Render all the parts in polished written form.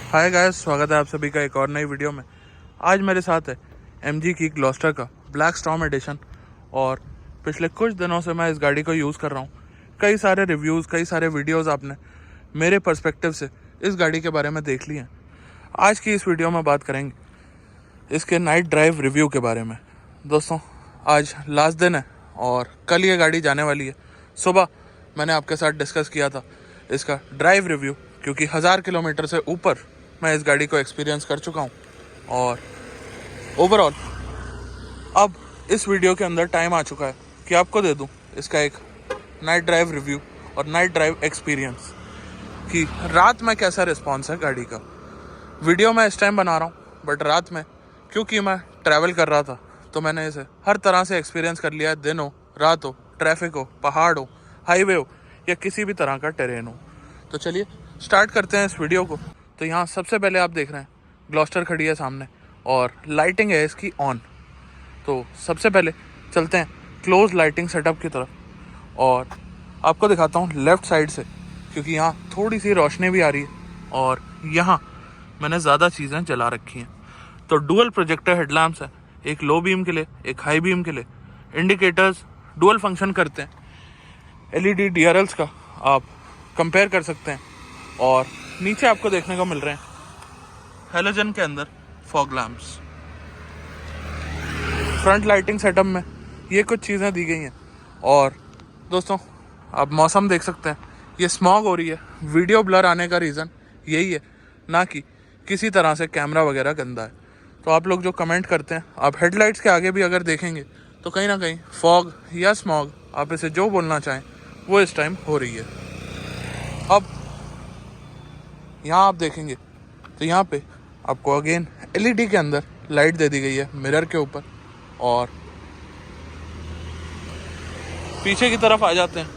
Hi guys, स्वागत है आप सभी का एक और नई वीडियो में। आज मेरे साथ है MG की ग्लॉस्टर का ब्लैक स्टॉर्म एडिशन। और पिछले कुछ दिनों से मैं इस गाड़ी को यूज़ कर रहा हूँ। कई सारे रिव्यूज़, कई सारे वीडियोज़ आपने मेरे पर्सपेक्टिव से इस गाड़ी के बारे में देख लिए हैं। आज की इस वीडियो में बात करेंगे इसके नाइट ड्राइव रिव्यू के बारे में। दोस्तों, आज लास्ट दिन है और कल ये गाड़ी जाने वाली है। सुबह मैंने आपके साथ डिस्कस किया था इसका ड्राइव रिव्यू, क्योंकि 1000 किलोमीटर से ऊपर मैं इस गाड़ी को एक्सपीरियंस कर चुका हूँ। और ओवरऑल अब इस वीडियो के अंदर टाइम आ चुका है कि आपको दे दूँ इसका एक नाइट ड्राइव रिव्यू और नाइट ड्राइव एक्सपीरियंस कि रात में कैसा रिस्पॉन्स है गाड़ी का। वीडियो मैं इस टाइम बना रहा हूँ, बट रात में क्योंकि मैं ट्रैवल कर रहा था तो मैंने इसे हर तरह से एक्सपीरियंस कर लिया है। दिन हो, रात हो, ट्रैफिक हो, पहाड़ हो, हाईवे हो या किसी भी तरह का टेरेन हो। तो चलिए स्टार्ट करते हैं इस वीडियो को। तो यहाँ सबसे पहले आप देख रहे हैं ग्लॉस्टर खड़ी है सामने और लाइटिंग है इसकी ऑन। तो सबसे पहले चलते हैं क्लोज लाइटिंग सेटअप की तरफ और आपको दिखाता हूँ लेफ़्ट साइड से, क्योंकि यहाँ थोड़ी सी रोशनी भी आ रही है और यहाँ मैंने ज़्यादा चीज़ें जला रखी हैं। तो डुअल प्रोजेक्टर हेडलैम्प्स है, एक लो बीम के लिए, एक हाई बीम के लिए। इंडिकेटर्स डुअल फंक्शन करते हैं। LED DRLs का आप कंपेयर कर सकते हैं। और नीचे आपको देखने को मिल रहे हैं हैलोजन के अंदर fog lamps. Front lighting setup में ये कुछ चीज़ें दी गई हैं। और दोस्तों, आप मौसम देख सकते हैं, ये स्मॉग हो रही है। वीडियो ब्लर आने का रीज़न यही है, ना कि किसी तरह से कैमरा वगैरह गंदा है। तो आप लोग जो कमेंट करते हैं, आप हेडलाइट्स के आगे भी अगर देखेंगे तो कहीं ना कहीं फॉग या स्मॉग, आप इसे जो बोलना चाहें, वो इस टाइम हो रही है। अब यहाँ आप देखेंगे तो यहाँ पे आपको अगेन LED के अंदर लाइट दे दी गई है मिरर के ऊपर। और पीछे की तरफ आ जाते हैं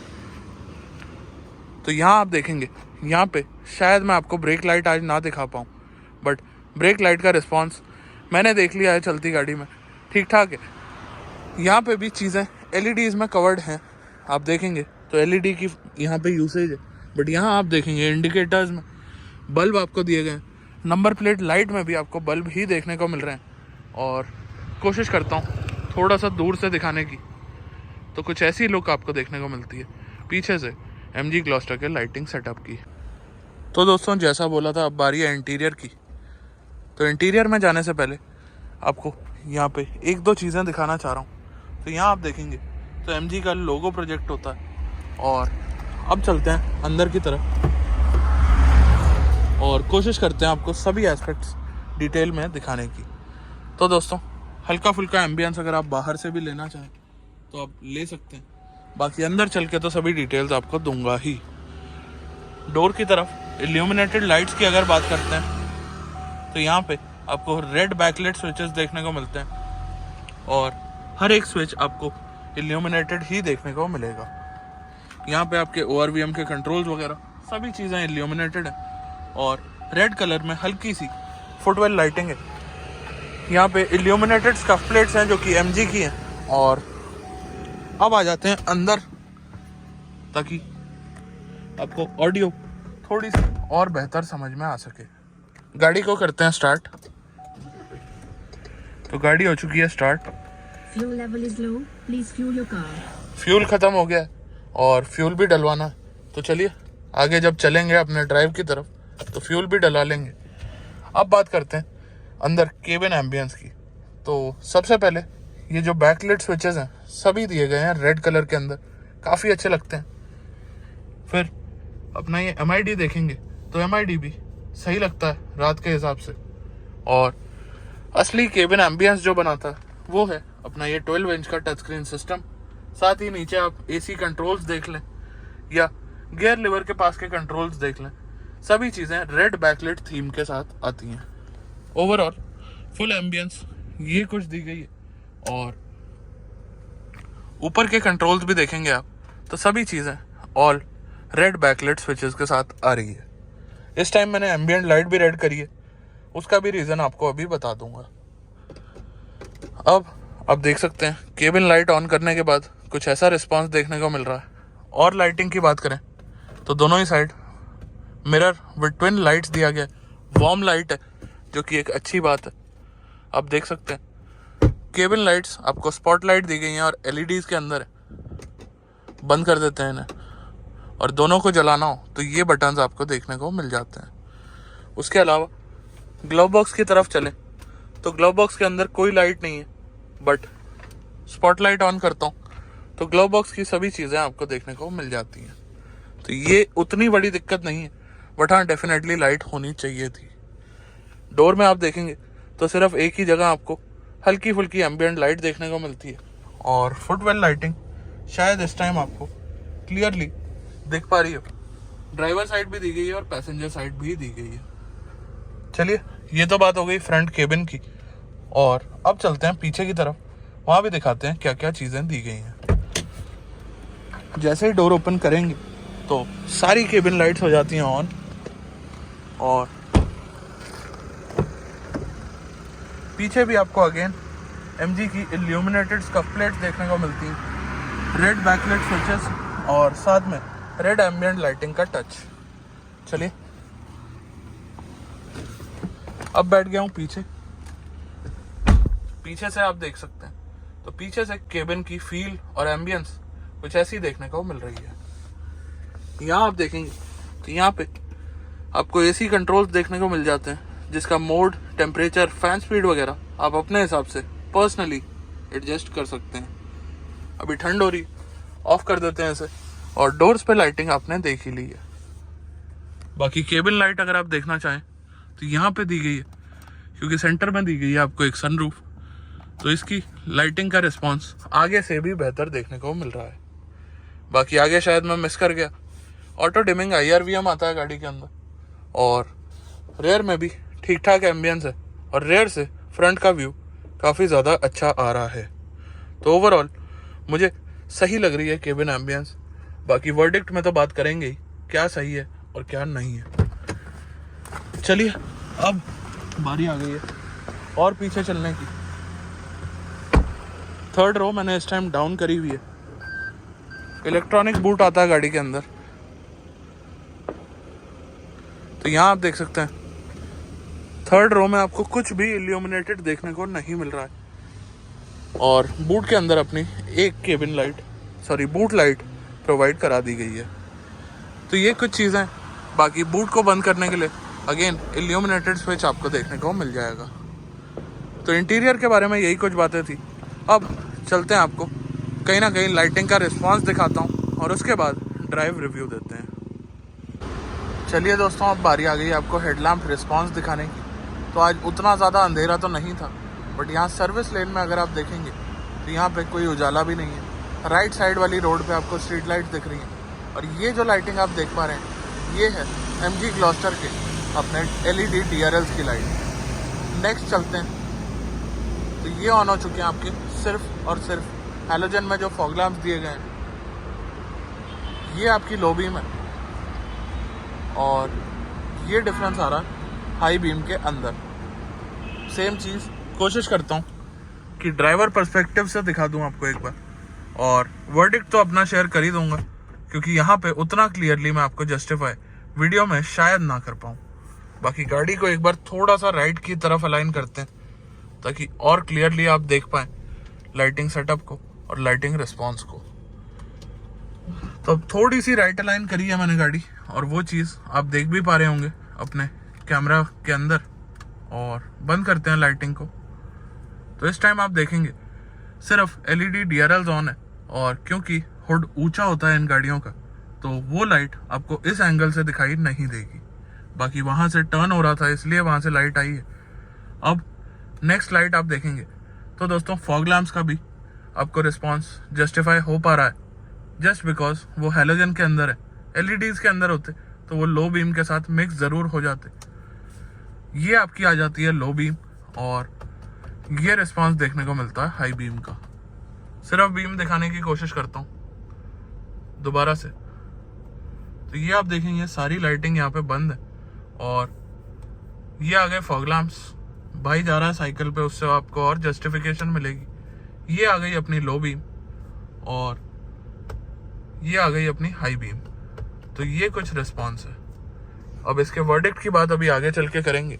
तो यहाँ आप देखेंगे, यहाँ पे शायद मैं आपको ब्रेक लाइट आज ना दिखा पाऊँ, बट ब्रेक लाइट का रिस्पांस मैंने देख लिया है चलती गाड़ी में, ठीक ठाक है। यहाँ पे भी चीज़ें LEDs में कवर्ड हैं। आप देखेंगे तो LED की यहाँ पे यूसेज है, बट यहाँ आप देखेंगे इंडिकेटर्स में बल्ब आपको दिए गए हैं। नंबर प्लेट लाइट में भी आपको बल्ब ही देखने को मिल रहे हैं। और कोशिश करता हूँ थोड़ा सा दूर से दिखाने की, तो कुछ ऐसी लुक आपको देखने को मिलती है पीछे से MG ग्लॉस्टर के लाइटिंग सेटअप की। तो दोस्तों, जैसा बोला था, अब बारी है इंटीरियर की। तो इंटीरियर में जाने से पहले आपको यहाँ पे एक दो चीज़ें दिखाना चाह रहा हूँ। तो यहाँ आप देखेंगे तो MG का लोगो प्रोजेक्ट होता है। और अब चलते हैं अंदर की तरफ और कोशिश करते हैं आपको सभी एस्पेक्ट्स डिटेल में दिखाने की। तो दोस्तों, हल्का फुल्का एम्बियंस अगर आप बाहर से भी लेना चाहें तो आप ले सकते हैं, बाकी अंदर चल के तो सभी डिटेल्स आपको दूंगा ही। डोर की तरफ इल्यूमिनेटेड लाइट्स की अगर बात करते हैं तो यहाँ पे आपको रेड बैकलाइट स्विचेस देखने को मिलते हैं और हर एक स्विच आपको इल्यूमिनेटेड ही देखने को मिलेगा। यहाँ पे आपके ORVM के कंट्रोल्स वगैरह सभी चीज़ें इल्यूमिनेटेड हैं। और रेड कलर में हल्की सी फुटवेल लाइटिंग है। यहाँ पे इल्यूमिनेटेड स्कफ प्लेट्स हैं जो कि MG की हैं। और अब आ जाते हैं अंदर, ताकि आपको ऑडियो थोड़ी सी और बेहतर समझ में आ सके। गाड़ी को करते हैं स्टार्ट। तो गाड़ी हो चुकी है start. Fuel level is low. Please fuel your car. Fuel ख़त्म हो गया है और फ्यूल भी डलवाना है। तो चलिए आगे जब चलेंगे अपने ड्राइव की तरफ तो फ्यूल भी डला लेंगे। अब बात करते हैं अंदर केबिन एम्बियंस की। तो सबसे पहले ये जो बैकलाइट स्विचेस हैं सभी दिए गए हैं रेड कलर के अंदर, काफ़ी अच्छे लगते हैं। फिर अपना ये MID देखेंगे तो MID भी सही लगता है रात के हिसाब से। और असली केबिन एम्बियंस जो बनाता है वो है अपना ये 12 इंच का टच स्क्रीन सिस्टम। साथ ही नीचे आप AC कंट्रोल्स देख लें या गियर लीवर के पास के कंट्रोल्स देख लें, सभी चीज़ें रेड बैकलाइट थीम के साथ आती हैं। ओवरऑल फुल एम्बियंस ये कुछ दी गई है। और ऊपर के कंट्रोल्स भी देखेंगे आप तो सभी चीज़ें ऑल रेड बैकलाइट स्विचेस के साथ आ रही है। इस टाइम मैंने एम्बियंट लाइट भी रेड करी है, उसका भी रीज़न आपको अभी बता दूंगा। अब देख सकते हैं केबिन लाइट ऑन करने के बाद कुछ ऐसा रिस्पांस देखने को मिल रहा है। और लाइटिंग की बात करें तो दोनों ही side mirror with twin lights दिया गया। वार्म लाइट है, जो कि एक अच्छी बात है। आप देख सकते हैं केबिन लाइट्स आपको स्पॉट लाइट दी गई हैं और एलईडीज के अंदर है। बंद कर देते हैं इन्हें, और दोनों को जलाना हो तो ये बटन्स आपको देखने को मिल जाते हैं। उसके अलावा ग्लव बॉक्स की तरफ चलें तो ग्लव बॉक्स के अंदर कोई लाइट नहीं है, बट स्पॉटलाइट ऑन करता हूँ तो ग्लव बॉक्स की सभी चीज़ें आपको देखने को मिल जाती हैं। तो ये उतनी बड़ी दिक्कत नहीं है, बट हाँ डेफिनेटली लाइट होनी चाहिए थी। डोर में आप देखेंगे तो सिर्फ एक ही जगह आपको हल्की फुल्की एम्बिएंट लाइट देखने को मिलती है, और फुटवेल लाइटिंग शायद इस टाइम आपको क्लियरली दिख पा रही हो। ड्राइवर साइड भी दी गई है और पैसेंजर साइड भी दी गई है। चलिए, ये तो बात हो गई फ्रंट केबिन की, और अब चलते हैं पीछे की तरफ। वहाँ भी दिखाते हैं क्या क्या चीज़ें दी गई हैं। जैसे ही डोर ओपन करेंगे तो सारी केबिन लाइट्स हो जाती हैं ऑन, और पीछे भी आपको अगेन MG की इल्यूमिनेटेड स्कफ प्लेट्स देखने को मिलती हैं, रेड बैकलाइट स्विचेस और साथ में रेड एम्बिएंट लाइटिंग का टच। चलिए, अब बैठ गया हूँ पीछे से आप देख सकते हैं तो पीछे से केबिन की फील और एम्बियंस कुछ ऐसी देखने को मिल रही है। यहाँ आप देखेंगे तो यहाँ पे आपको AC कंट्रोल्स देखने को मिल जाते हैं, जिसका मोड, टेम्परेचर, फैन स्पीड वगैरह आप अपने हिसाब से पर्सनली एडजस्ट कर सकते हैं। अभी ठंड हो रही, ऑफ कर देते हैं इसे, और डोर्स पे लाइटिंग आपने देख ही ली है। बाकी केबिन लाइट अगर आप देखना चाहें तो यहाँ पे दी गई है, क्योंकि सेंटर में दी गई है आपको एक सनरूफ, तो इसकी लाइटिंग का रिस्पॉन्स आगे से भी बेहतर देखने को मिल रहा है। बाकी आगे शायद मैं मिस कर गया, ऑटो डिमिंग IRVM आता है गाड़ी के अंदर, और रेयर में भी ठीक ठाक एम्बियंस है, और रेयर से फ्रंट का व्यू काफ़ी ज़्यादा अच्छा आ रहा है। तो ओवरऑल मुझे सही लग रही है केबिन एम्बियंस। बाकी वर्डिक्ट में तो बात करेंगे ही, क्या सही है और क्या नहीं है। चलिए, अब बारी आ गई है और पीछे चलने की। थर्ड रो मैंने इस टाइम डाउन करी हुई है। इलेक्ट्रॉनिक बूट आता है गाड़ी के अंदर, तो यहाँ आप देख सकते हैं थर्ड रो में आपको कुछ भी इल्यूमिनेटेड देखने को नहीं मिल रहा है, और बूट के अंदर अपनी एक cabin light, boot light provide करा दी गई है। तो ये कुछ चीज़ें। बाकी बूट को बंद करने के लिए अगेन इल्यूमिनेटेड स्विच आपको देखने को मिल जाएगा। तो इंटीरियर के बारे में यही कुछ बातें थी। अब चलते हैं, आपको कहीं ना कहीं लाइटिंग का रिस्पांस दिखाता हूँ, और उसके बाद ड्राइव रिव्यू देते हैं। चलिए दोस्तों, अब बारी आ गई आपको हेडलैम्प रिस्पांस दिखाने की। तो आज उतना ज़्यादा अंधेरा तो नहीं था, बट यहाँ सर्विस लेन में अगर आप देखेंगे तो यहाँ पे कोई उजाला भी नहीं है। राइट साइड वाली रोड पे आपको स्ट्रीट लाइट दिख रही हैं, और ये जो लाइटिंग आप देख पा रहे हैं ये है MG ग्लॉस्टर के अपने LED DRLs की लाइट। नेक्स्ट चलते हैं, तो ये ऑन हो चुके हैं आपके सिर्फ और सिर्फ हैलोजन में जो फॉग लैंप्स दिए गए हैं। ये आपकी लो बीम है, और ये डिफरेंस आ रहा है हाई बीम के अंदर। सेम चीज़ कोशिश करता हूँ कि ड्राइवर पर्सपेक्टिव से दिखा दूँ आपको एक बार, और वर्डिक्ट तो अपना शेयर कर ही दूंगा, क्योंकि यहाँ पे उतना क्लियरली मैं आपको जस्टिफाई वीडियो में शायद ना कर पाऊँ। बाकी गाड़ी को एक बार थोड़ा सा राइट की तरफ अलाइन करते हैं, ताकि और क्लियरली आप देख पाएँ लाइटिंग सेटअप को और लाइटिंग रिस्पॉन्स को। तो अब थोड़ी सी राइट अलाइन करी है मैंने गाड़ी, और वो चीज़ आप देख भी पा रहे होंगे अपने कैमरा के अंदर। और बंद करते हैं लाइटिंग को। तो इस टाइम आप देखेंगे सिर्फ LED DRLs ऑन है, और क्योंकि हुड ऊंचा होता है इन गाड़ियों का, तो वो लाइट आपको इस एंगल से दिखाई नहीं देगी। बाकी वहाँ से टर्न हो रहा था, इसलिए वहाँ से लाइट आई है। अब नेक्स्ट लाइट आप देखेंगे तो दोस्तों फॉग लैम्प्स का भी आपको रिस्पॉन्स जस्टिफाई हो पा रहा है, जस्ट बिकॉज वो हैलोजन के अंदर है। LEDs के अंदर होते तो वो लो बीम के साथ मिक्स ज़रूर हो जाते। ये आपकी आ जाती है लो बीम, और ये रिस्पॉन्स देखने को मिलता है हाई बीम का। सिर्फ बीम दिखाने की कोशिश करता हूँ दोबारा से। तो ये आप देखेंगे सारी लाइटिंग यहाँ पे बंद है, और ये आ गए फॉग लैम्प्स। भाई जा रहा है साइकिल पे, उससे आपको और जस्टिफिकेशन मिलेगी। ये आ गई अपनी लो बीम, और ये आ गई अपनी हाई बीम। तो ये कुछ रिस्पॉन्स है। अब इसके वर्डिक्ट की बात अभी आगे चल के करेंगे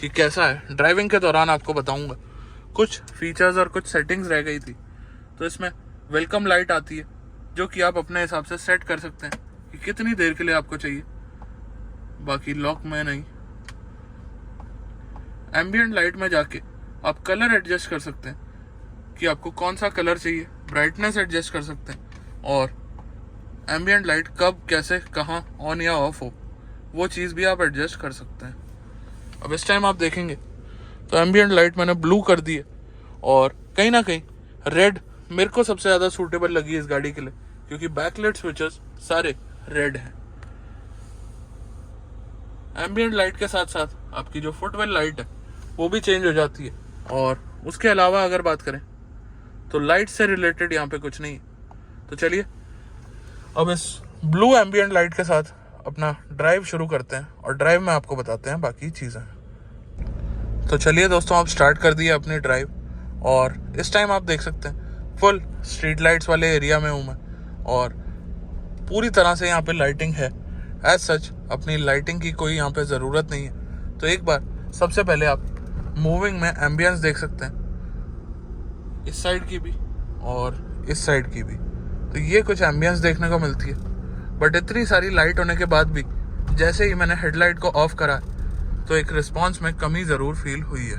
कि कैसा है। ड्राइविंग के दौरान आपको बताऊंगा कुछ फीचर्स और कुछ सेटिंग्स रह गई थी, तो इसमें वेलकम लाइट आती है जो कि आप अपने हिसाब से सेट कर सकते हैं कि कितनी देर के लिए आपको चाहिए, बाकी लॉक में नहीं। एम्बिएंट लाइट में जाके आप कलर एडजस्ट कर सकते हैं कि आपको कौन सा कलर चाहिए, ब्राइटनेस एडजस्ट कर सकते हैं और एम्बिएंट लाइट कब कैसे कहाँ ऑन या ऑफ हो वो चीज़ भी आप एडजस्ट कर सकते हैं। अब इस टाइम आप देखेंगे तो एम्बिएंट लाइट मैंने ब्लू कर दी है और कहीं ना कहीं रेड मेरे को सबसे ज़्यादा सूटेबल लगी इस गाड़ी के लिए, क्योंकि बैकलाइट स्विचेस सारे रेड हैं। एम्बिएंट लाइट के साथ साथ आपकी जो फुटवेल लाइट है वो भी चेंज हो जाती है और उसके अलावा अगर बात करें तो लाइट से रिलेटेड यहाँ पे कुछ नहीं है। तो चलिए अब इस ब्लू एम्बिएंट लाइट के साथ अपना ड्राइव शुरू करते हैं और ड्राइव में आपको बताते हैं बाकी चीज़ें। तो चलिए दोस्तों, आप स्टार्ट कर दिए अपनी ड्राइव और इस टाइम आप देख सकते हैं फुल स्ट्रीट लाइट्स वाले एरिया में हूँ मैं और पूरी तरह से यहाँ पे लाइटिंग है। एज सच अपनी लाइटिंग की कोई यहाँ पे ज़रूरत नहीं है। तो एक बार सबसे पहले आप मूविंग में एम्बियंस देख सकते हैं, इस साइड की भी और इस साइड की भी। तो ये कुछ एम्बियंस देखने को मिलती है, बट इतनी सारी लाइट होने के बाद भी जैसे ही मैंने हेडलाइट को ऑफ करा तो एक रिस्पांस में कमी ज़रूर फील हुई है।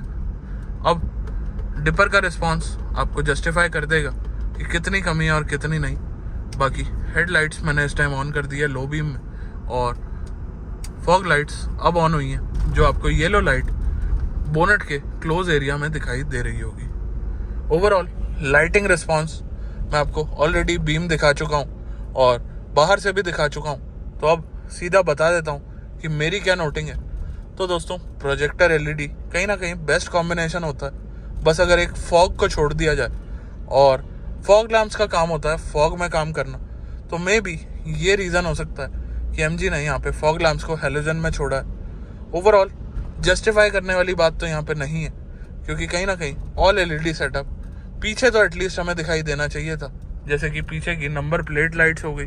अब डिपर का रिस्पांस आपको जस्टिफाई कर देगा कि कितनी कमी है और कितनी नहीं। बाकी हेडलाइट्स मैंने इस टाइम ऑन कर दी है लो बीम में और फॉग लाइट्स अब ऑन हुई हैं, जो आपको येलो लाइट बोनेट के क्लोज एरिया में दिखाई दे रही होगी। ओवरऑल लाइटिंग रिस्पांस मैं आपको ऑलरेडी बीम दिखा चुका हूँ और बाहर से भी दिखा चुका हूँ, तो अब सीधा बता देता हूँ कि मेरी क्या नोटिंग है। तो दोस्तों, प्रोजेक्टर एलईडी कहीं ना कहीं बेस्ट कॉम्बिनेशन होता है, बस अगर एक फॉग को छोड़ दिया जाए और फॉग लैम्प्स का काम होता है फॉग में काम करना, तो मे बी ये रीज़न हो सकता है कि एमजी ने यहाँ पे फॉग लैम्प्स को हेलोजन में छोड़ा है। ओवरऑल जस्टिफाई करने वाली बात तो यहाँ पे नहीं है, क्योंकि कहीं ना कहीं ऑल एलईडी सेटअप पीछे तो एटलीस्ट हमें दिखाई देना चाहिए था, जैसे कि पीछे की नंबर प्लेट लाइट्स हो गई।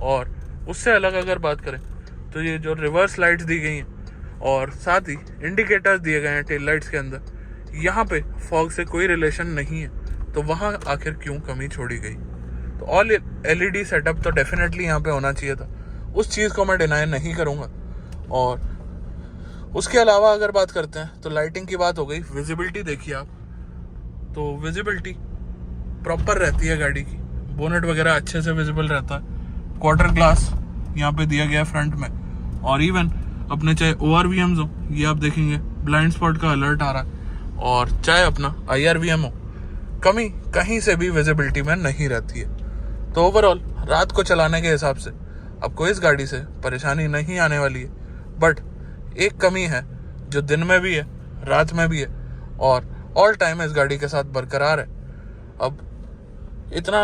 और उससे अलग अगर बात करें तो ये जो रिवर्स लाइट्स दी गई हैं और साथ ही इंडिकेटर्स दिए गए हैं टेल लाइट्स के अंदर, यहाँ पे फॉग से कोई रिलेशन नहीं है, तो वहाँ आखिर क्यों कमी छोड़ी गई। तो ऑल एलईडी सेटअप तो डेफिनेटली यहाँ पे होना चाहिए था, उस चीज़ को मैं डिनाई नहीं करूँगा। और उसके अलावा अगर बात करते हैं तो लाइटिंग की बात हो गई। विजिबिलिटी देखिए आप, तो विजिबिलिटी प्रॉपर रहती है गाड़ी की, बोनेट वगैरह अच्छे से विजिबल रहता है, क्वार्टर ग्लास यहाँ पे दिया गया है फ्रंट में, और इवन अपने चाहे ORVMs हो, ये आप देखेंगे ब्लाइंड स्पॉट का अलर्ट आ रहा है, और चाहे अपना IRVM हो, कमी कहीं से भी विजिबिलिटी में नहीं रहती है। तो ओवरऑल रात को चलाने के हिसाब से आपको इस गाड़ी से परेशानी नहीं आने वाली है। बट एक कमी है जो दिन में भी है रात में भी है और ऑल टाइम इस गाड़ी के साथ बरकरार है। अब इतना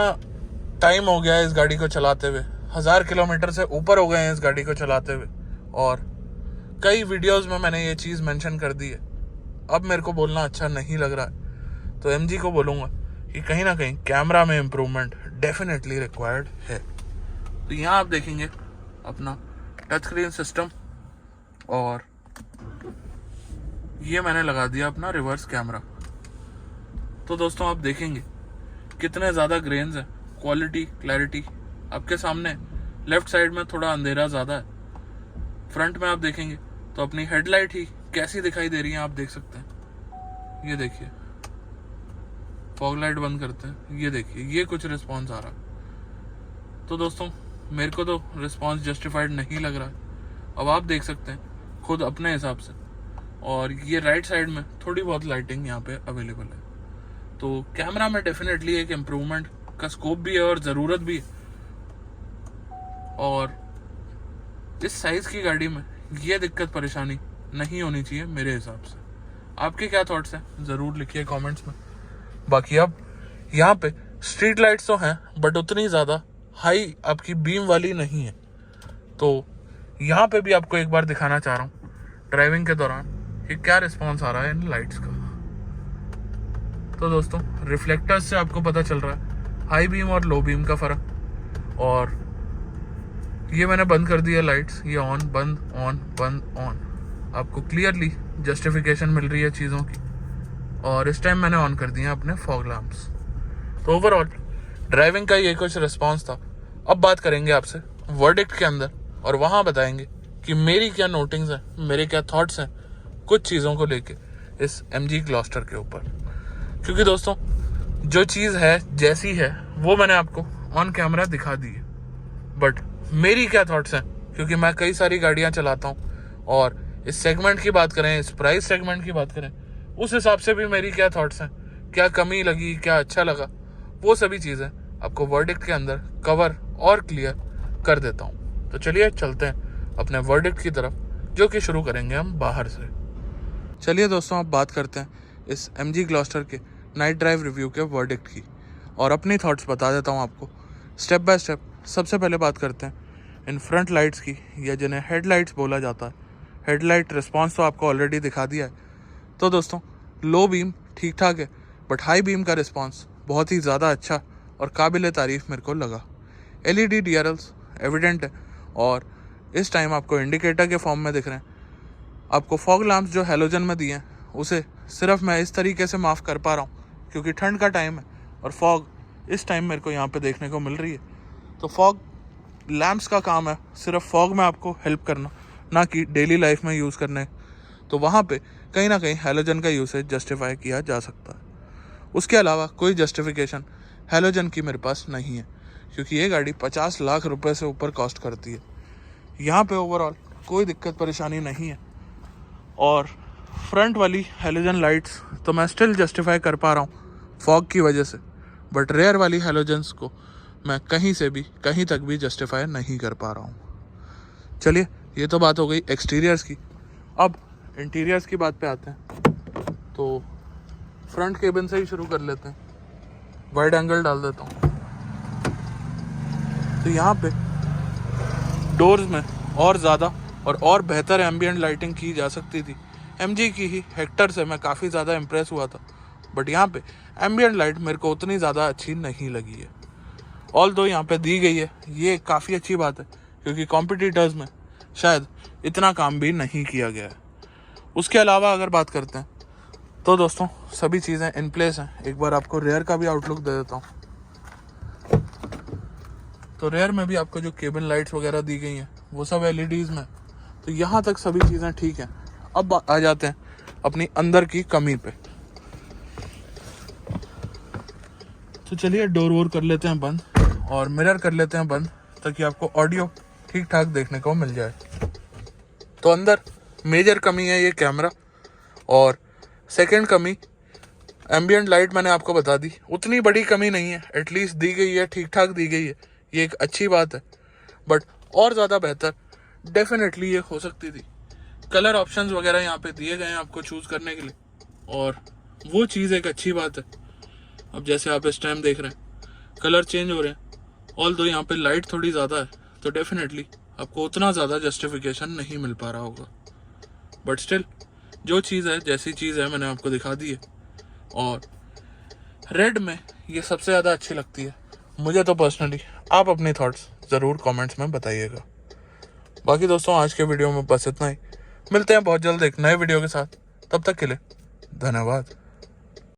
टाइम हो गया है इस गाड़ी को चलाते हुए, 1000 किलोमीटर से ऊपर हो गए हैं इस गाड़ी को चलाते हुए, और कई वीडियोस में मैंने ये चीज़ मेंशन कर दी है। अब मेरे को बोलना अच्छा नहीं लग रहा है, तो MG को बोलूँगा कि कहीं ना कहीं कैमरा में इम्प्रूवमेंट डेफिनेटली रिक्वायर्ड है। तो यहाँ आप देखेंगे अपना टच स्क्रीन सिस्टम, और ये मैंने लगा दिया अपना रिवर्स कैमरा। तो दोस्तों, आप देखेंगे कितने ज़्यादा ग्रेन्स है, क्वालिटी क्लैरिटी आपके सामने। लेफ्ट साइड में थोड़ा अंधेरा ज़्यादा है, फ्रंट में आप देखेंगे तो अपनी हेडलाइट ही कैसी दिखाई दे रही है आप देख सकते हैं। ये देखिए, फॉग लाइट बंद करते हैं, ये देखिए ये कुछ रिस्पॉन्स आ रहा। तो दोस्तों, मेरे को तो रिस्पॉन्स जस्टिफाइड नहीं लग रहा है। अब आप देख सकते हैं खुद अपने हिसाब से, और ये राइट साइड में थोड़ी बहुत लाइटिंग यहाँ पे अवेलेबल है। तो कैमरा में डेफिनेटली एक इम्प्रूवमेंट का स्कोप भी है और ज़रूरत भी है, और इस साइज़ की गाड़ी में ये दिक्कत परेशानी नहीं होनी चाहिए मेरे हिसाब से। आपके क्या थॉट्स हैं ज़रूर लिखिए कमेंट्स में। बाकी अब यहाँ पे स्ट्रीट लाइट्स तो हैं, बट उतनी ज़्यादा हाई आपकी बीम वाली नहीं है। तो यहाँ पे भी आपको एक बार दिखाना चाह रहा हूँ ड्राइविंग के दौरान कि क्या रिस्पॉन्स आ रहा है इन लाइट्स का। तो दोस्तों, रिफ्लेक्टर्स से आपको पता चल रहा है हाई बीम और लो बीम का फ़र्क, और ये मैंने बंद कर दिया लाइट्स, ये ऑन बंद ऑन। आपको क्लियरली जस्टिफिकेशन मिल रही है चीज़ों की। और इस टाइम मैंने ऑन कर दिए अपने फॉग लैम्प्स। तो ओवरऑल ड्राइविंग का ये कुछ रिस्पॉन्स था। अब बात करेंगे आपसे वर्डिक्ट के अंदर और वहाँ बताएंगे कि मेरी क्या नोटिंग्स हैं, मेरे क्या थॉट्स हैं कुछ चीज़ों को लेके इस MG ग्लॉस्टर के ऊपर। क्योंकि दोस्तों जो चीज़ है जैसी है वो मैंने आपको ऑन कैमरा दिखा दी है, बट मेरी क्या थॉट्स हैं, क्योंकि मैं कई सारी गाड़ियाँ चलाता हूँ और इस सेगमेंट की बात करें, इस प्राइस सेगमेंट की बात करें, उस हिसाब से भी मेरी क्या थॉट्स हैं, क्या कमी लगी, क्या अच्छा लगा, वो सभी चीज़ें आपको वर्डिक्ट के अंदर कवर और क्लियर कर देता हूँ। तो चलिए चलते हैं अपने वर्डिक्ट की तरफ, जो कि शुरू करेंगे हम बाहर से। चलिए दोस्तों, अब बात करते हैं इस MG ग्लॉस्टर के नाइट ड्राइव रिव्यू के वर्डिक्ट की और अपनी थॉट्स बता देता हूँ आपको स्टेप बाय स्टेप। सबसे पहले बात करते हैं इन फ्रंट लाइट्स की, या जिन्हें हेडलाइट्स बोला जाता है। हेडलाइट रिस्पॉन्स तो आपको ऑलरेडी दिखा दिया है। तो दोस्तों लो बीम ठीक ठाक है, बट हाई बीम का रिस्पॉन्स बहुत ही ज़्यादा अच्छा और काबिल तारीफ़ मेरे को लगा। LED DRLs एविडेंट है और इस टाइम आपको इंडिकेटर के फॉर्म में दिख रहे हैं। आपको फॉग लैम्प्स जो हेलोजन में दिए हैं उसे सिर्फ मैं इस तरीके से माफ़ कर पा रहा हूँ क्योंकि ठंड का टाइम है और फॉग इस टाइम मेरे को यहाँ पे देखने को मिल रही है। तो फॉग लैम्प्स का काम है सिर्फ फॉग में आपको हेल्प करना, ना कि डेली लाइफ में यूज़ करने। तो वहाँ पे कहीं ना कहीं हेलोजन का यूसेज जस्टिफाई किया जा सकता है। उसके अलावा कोई जस्टिफिकेशन हेलोजन की मेरे पास नहीं है क्योंकि ये गाड़ी 50 लाख रुपए से ऊपर कॉस्ट करती है। यहाँ पे ओवरऑल कोई दिक्कत परेशानी नहीं है। और फ्रंट वाली हेलोजन लाइट्स तो मैं स्टिल जस्टिफाई कर पा रहा हूँ फॉग की वजह से, बट रेयर वाली हेलोजन्स को मैं कहीं से भी कहीं तक भी जस्टिफाई नहीं कर पा रहा हूँ। चलिए ये तो बात हो गई एक्सटीरियर्स की। अब इंटीरियर्स की बात पे आते हैं। तो फ्रंट केबिन से ही शुरू कर लेते हैं। वाइड एंगल डाल देता हूँ। तो यहाँ पे डोर्स में और ज़्यादा और बेहतर एम्बियंट लाइटिंग की जा सकती थी। MG की ही हेक्टर से मैं काफ़ी ज़्यादा इम्प्रेस हुआ था, बट यहाँ पे एम्बियंट लाइट मेरे को उतनी ज़्यादा अच्छी नहीं लगी है। ऑल दो यहाँ पे दी गई है, ये काफ़ी अच्छी बात है क्योंकि कॉम्पिटिटर्स में शायद इतना काम भी नहीं किया गया है। उसके अलावा अगर बात करते हैं तो दोस्तों सभी चीज़ें इन प्लेस हैं। एक बार आपको रेयर का भी आउटलुक दे देता हूँ। तो रेयर में भी आपको जो केबिन लाइट्स वगैरह दी गई हैं वो सब LEDs में, तो यहाँ तक सभी चीज़ें ठीक हैं। अब आ जाते हैं अपनी अंदर की कमी पे। तो चलिए डोर वोर कर लेते हैं बंद और मिरर कर लेते हैं बंद ताकि आपको ऑडियो ठीक ठाक देखने को मिल जाए। तो अंदर मेजर कमी है ये कैमरा, और सेकंड कमी एम्बियंट लाइट मैंने आपको बता दी। उतनी बड़ी कमी नहीं है, एटलीस्ट दी गई है, ठीक ठाक दी गई है, ये एक अच्छी बात है। बट और ज़्यादा बेहतर डेफिनेटली ये हो सकती थी। कलर ऑप्शंस वगैरह यहाँ पे दिए गए हैं आपको चूज़ करने के लिए, और वो चीज़ एक अच्छी बात है। अब जैसे आप इस टाइम देख रहे हैं कलर चेंज हो रहे हैं, ऑल दो यहाँ पे लाइट थोड़ी ज़्यादा है, तो डेफिनेटली आपको उतना ज़्यादा जस्टिफिकेशन नहीं मिल पा रहा होगा। बट स्टिल जो चीज़ है जैसी चीज़ है मैंने आपको दिखा दी है। और रेड में ये सबसे ज़्यादा अच्छी लगती है मुझे तो पर्सनली। आप अपनी थॉट्स ज़रूर कमेंट्स में बताइएगा। बाकी दोस्तों आज के वीडियो में बस इतना ही। मिलते हैं बहुत जल्द एक नए वीडियो के साथ, तब तक के लिए धन्यवाद।